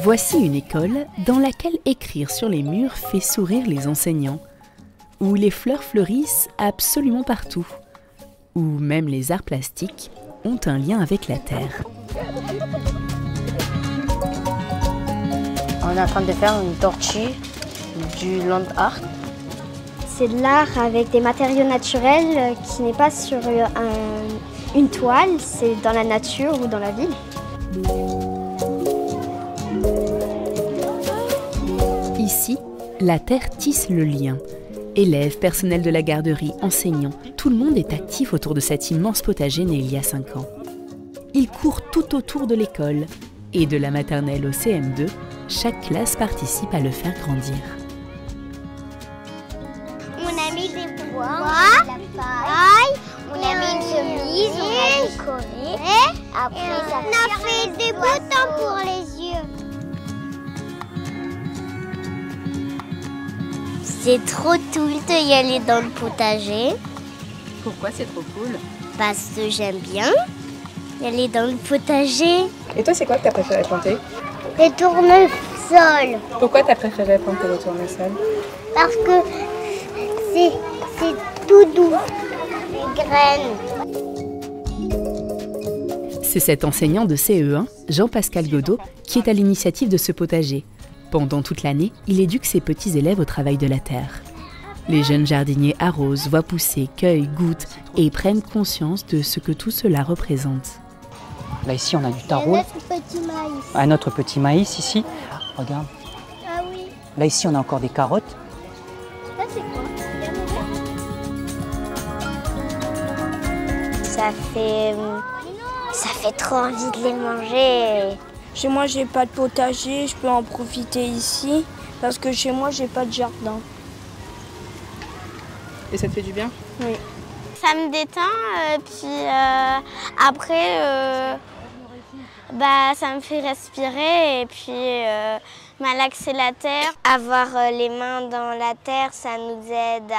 Voici une école dans laquelle écrire sur les murs fait sourire les enseignants, où les fleurs fleurissent absolument partout, où même les arts plastiques ont un lien avec la terre. On est en train de faire une tortue du land art. C'est de l'art avec des matériaux naturels qui n'est pas sur une toile, c'est dans la nature ou dans la ville. Ici, la terre tisse le lien. Élèves, personnel de la garderie, enseignants, tout le monde est actif autour de cet immense potager né il y a 5 ans. Ils courent tout autour de l'école et de la maternelle au CM2, chaque classe participe à le faire grandir. On a mis des bois, la paille, on a mis une chemise, on a décoré. Après, on a fait des boutons pour les yeux. C'est trop cool de y aller dans le potager. Pourquoi c'est trop cool? Parce que j'aime bien y aller dans le potager. Et toi, c'est quoi que tu as préféré planter? Les tournesols. Pourquoi tu as préféré planter les tournesols? Parce que c'est tout doux, les graines. C'est cet enseignant de CE1, Jean-Pascal Godot, qui est à l'initiative de ce potager. Pendant toute l'année, il éduque ses petits élèves au travail de la terre. Les jeunes jardiniers arrosent, voient pousser, cueillent, goûtent et prennent conscience de ce que tout cela représente. Là, ici, on a du taro. Notre petit maïs. Un autre petit maïs, ici. Regarde. Ah oui. Là, ici, on a encore des carottes. Ça, c'est quoi? Ça fait trop envie de les manger. Chez moi, j'ai pas de potager, je peux en profiter ici parce que chez moi, j'ai pas de jardin. Et ça te fait du bien? Oui. Ça me détend, puis après, ça me fait respirer et puis malaxer la terre. Avoir les mains dans la terre, ça nous aide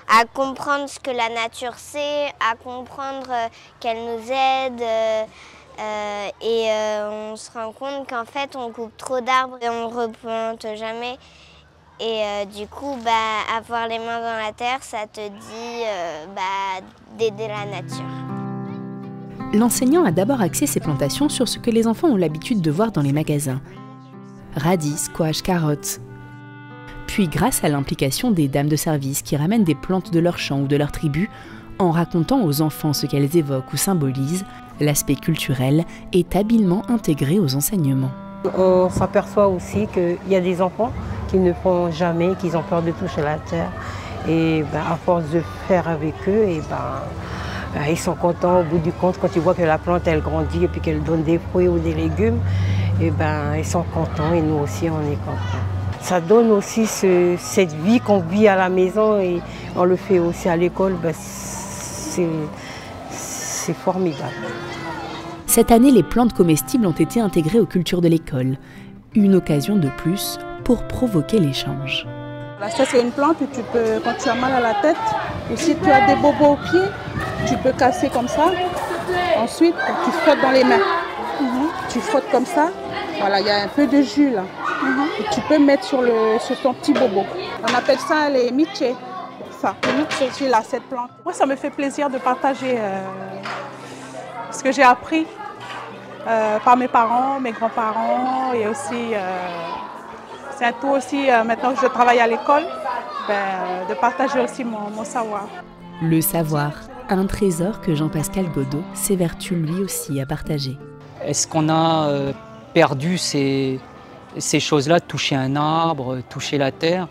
à comprendre ce que la nature sait, à comprendre qu'elle nous aide. On se rend compte qu'en fait on coupe trop d'arbres et on ne replante jamais. Et du coup, avoir les mains dans la terre, ça te dit d'aider la nature. L'enseignant a d'abord axé ses plantations sur ce que les enfants ont l'habitude de voir dans les magasins. Radis, squash, carottes. Puis grâce à l'implication des dames de service qui ramènent des plantes de leur champ ou de leur tribu, en racontant aux enfants ce qu'elles évoquent ou symbolisent, l'aspect culturel est habilement intégré aux enseignements. On s'aperçoit aussi qu'il y a des enfants qui ne font jamais, qui ont peur de toucher la terre. Et à force de faire avec eux, ils sont contents au bout du compte quand ils voient que la plante elle grandit et puis qu'elle donne des fruits ou des légumes. Ils sont contents et nous aussi on est contents. Ça donne aussi cette vie qu'on vit à la maison et on le fait aussi à l'école. C'est formidable. Cette année, les plantes comestibles ont été intégrées aux cultures de l'école. Une occasion de plus pour provoquer l'échange. Ça, c'est une plante que tu peux, quand tu as mal à la tête, ou si tu as des bobos aux pieds, tu peux casser comme ça. Ensuite, tu frottes dans les mains. Tu frottes comme ça. Voilà, il y a un peu de jus là. Et tu peux mettre sur ton petit bobo. On appelle ça les michés. Ça, celui-là, cette plante. Moi, ça me fait plaisir de partager ce que j'ai appris par mes parents, mes grands-parents et aussi, c'est un tout aussi, maintenant que je travaille à l'école, de partager aussi mon savoir. Le savoir, un trésor que Jean-Pascal Godot s'évertue lui aussi à partager. Est-ce qu'on a perdu ces choses-là, toucher un arbre, toucher la terre?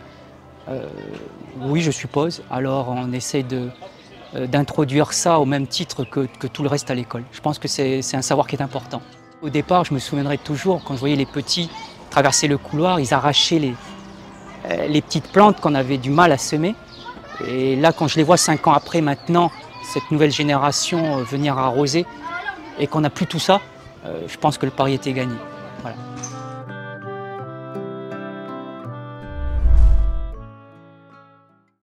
Oui, je suppose. Alors on essaie d'introduire ça au même titre que tout le reste à l'école. Je pense que c'est un savoir qui est important. Au départ, je me souviendrai toujours, quand je voyais les petits traverser le couloir, ils arrachaient les petites plantes qu'on avait du mal à semer. Et là, quand je les vois 5 ans après, maintenant, cette nouvelle génération venir arroser, et qu'on n'a plus tout ça, je pense que le pari était gagné. Voilà.